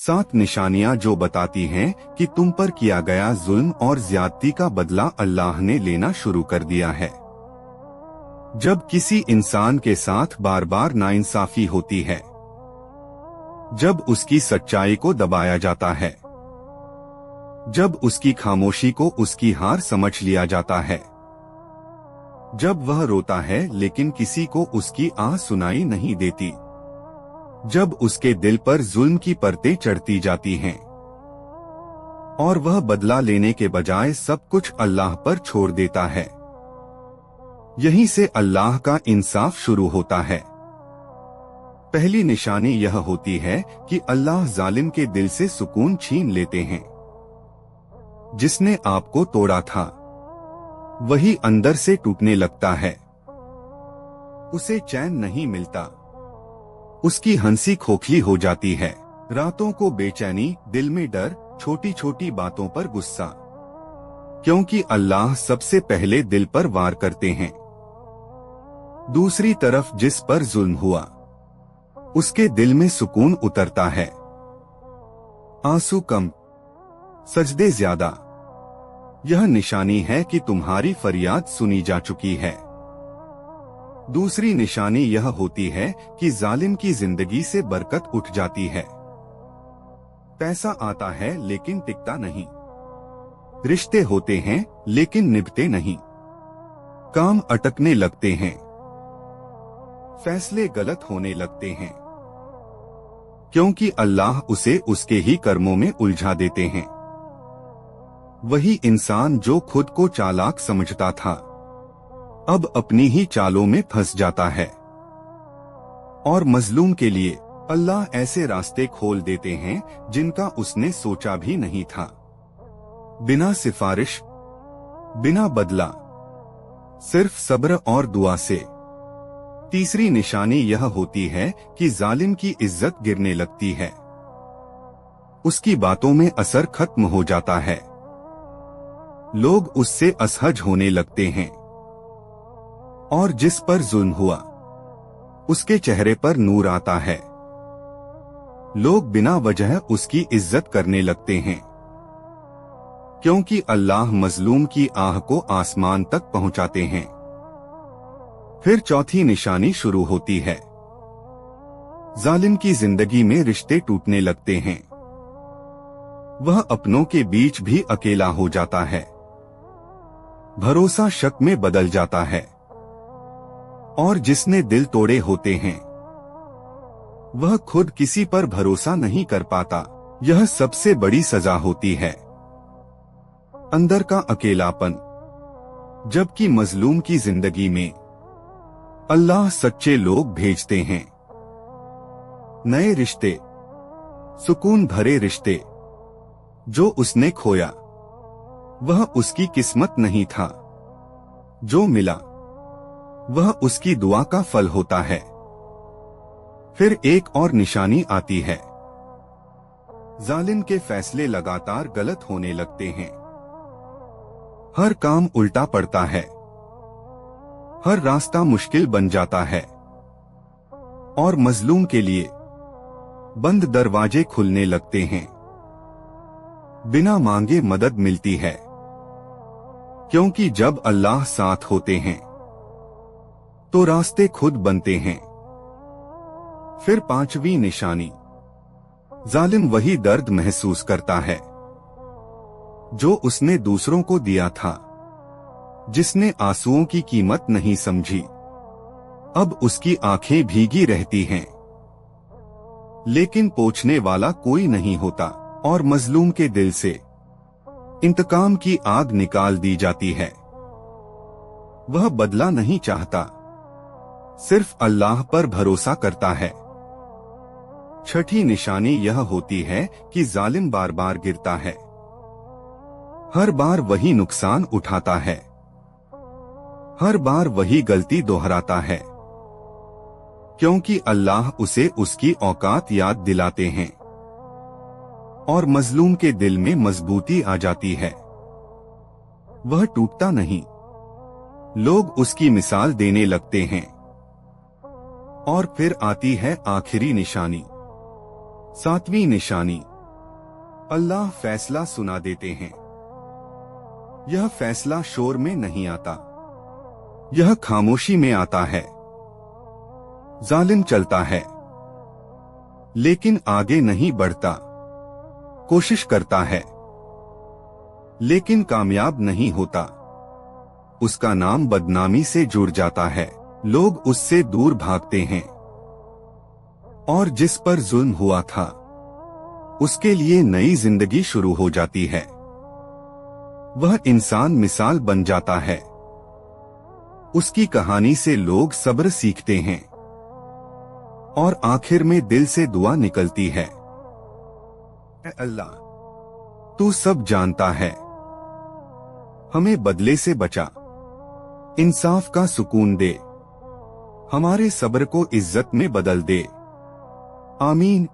7 निशानियां जो बताती हैं कि तुम पर किया गया जुल्म और ज्यादती का बदला अल्लाह ने लेना शुरू कर दिया है। जब किसी इंसान के साथ बार बार नाइंसाफी होती है, जब उसकी सच्चाई को दबाया जाता है, जब उसकी खामोशी को उसकी हार समझ लिया जाता है, जब वह रोता है लेकिन किसी को उसकी आह सुनाई नहीं देती, जब उसके दिल पर जुल्म की परतें चढ़ती जाती हैं और वह बदला लेने के बजाय सब कुछ अल्लाह पर छोड़ देता है, यहीं से अल्लाह का इंसाफ शुरू होता है। पहली निशानी यह होती है कि अल्लाह जालिम के दिल से सुकून छीन लेते हैं। जिसने आपको तोड़ा था वही अंदर से टूटने लगता है, उसे चैन नहीं मिलता, उसकी हंसी खोखली हो जाती है, रातों को बेचैनी, दिल में डर, छोटी छोटी बातों पर गुस्सा, क्योंकि अल्लाह सबसे पहले दिल पर वार करते हैं। दूसरी तरफ जिस पर जुल्म हुआ उसके दिल में सुकून उतरता है, आंसू कम, सजदे ज्यादा। यह निशानी है कि तुम्हारी फरियाद सुनी जा चुकी है। दूसरी निशानी यह होती है कि जालिम की जिंदगी से बरकत उठ जाती है। पैसा आता है लेकिन टिकता नहीं, रिश्ते होते हैं लेकिन निभते नहीं, काम अटकने लगते हैं, फैसले गलत होने लगते हैं, क्योंकि अल्लाह उसे उसके ही कर्मों में उलझा देते हैं। वही इंसान जो खुद को चालाक समझता था अब अपनी ही चालों में फंस जाता है। और मजलूम के लिए अल्लाह ऐसे रास्ते खोल देते हैं जिनका उसने सोचा भी नहीं था। बिना सिफारिश, बिना बदला, सिर्फ सब्र और दुआ से। तीसरी निशानी यह होती है कि जालिम की इज्जत गिरने लगती है, उसकी बातों में असर खत्म हो जाता है, लोग उससे असहज होने लगते हैं और जिस पर जुल्म हुआ उसके चेहरे पर नूर आता है। लोग बिना वजह उसकी इज्जत करने लगते हैं, क्योंकि अल्लाह मजलूम की आह को आसमान तक पहुंचाते हैं। फिर चौथी निशानी शुरू होती है। जालिम की जिंदगी में रिश्ते टूटने लगते हैं, वह अपनों के बीच भी अकेला हो जाता है, भरोसा शक में बदल जाता है और जिसने दिल तोड़े होते हैं वह खुद किसी पर भरोसा नहीं कर पाता। यह सबसे बड़ी सजा होती है, अंदर का अकेलापन। जबकि मजलूम की जिंदगी में अल्लाह सच्चे लोग भेजते हैं, नए रिश्ते, सुकून भरे रिश्ते। जो उसने खोया वह उसकी किस्मत नहीं था, जो मिला वह उसकी दुआ का फल होता है। फिर एक और निशानी आती है। जालिम के फैसले लगातार गलत होने लगते हैं, हर काम उल्टा पड़ता है, हर रास्ता मुश्किल बन जाता है और मजलूम के लिए बंद दरवाजे खुलने लगते हैं, बिना मांगे मदद मिलती है, क्योंकि जब अल्लाह साथ होते हैं तो रास्ते खुद बनते हैं। फिर पांचवी निशानी, जालिम वही दर्द महसूस करता है जो उसने दूसरों को दिया था, जिसने आंसुओं की कीमत नहीं समझी। अब उसकी आंखें भीगी रहती हैं, लेकिन पोंछने वाला कोई नहीं होता और मजलूम के दिल से इंतकाम की आग निकाल दी जाती है। वह बदला नहीं चाहता, सिर्फ अल्लाह पर भरोसा करता है। छठी निशानी यह होती है कि जालिम बार बार गिरता है, हर बार वही नुकसान उठाता है, हर बार वही गलती दोहराता है, क्योंकि अल्लाह उसे उसकी औकात याद दिलाते हैं और मजलूम के दिल में मजबूती आ जाती है। वह टूटता नहीं, लोग उसकी मिसाल देने लगते हैं। और फिर आती है आखिरी निशानी, सातवीं निशानी। अल्लाह फैसला सुना देते हैं। यह फैसला शोर में नहीं आता, यह खामोशी में आता है। जालिम चलता है लेकिन आगे नहीं बढ़ता, कोशिश करता है लेकिन कामयाब नहीं होता। उसका नाम बदनामी से जुड़ जाता है, लोग उससे दूर भागते हैं। और जिस पर जुल्म हुआ था उसके लिए नई जिंदगी शुरू हो जाती है। वह इंसान मिसाल बन जाता है। उसकी कहानी से लोग सब्र सीखते हैं और आखिर में दिल से दुआ निकलती है, ऐ अल्लाह, तू सब जानता है, हमें बदले से बचा, इंसाफ का सुकून दे, हमारे सब्र को इज्जत में बदल दे। आमीन।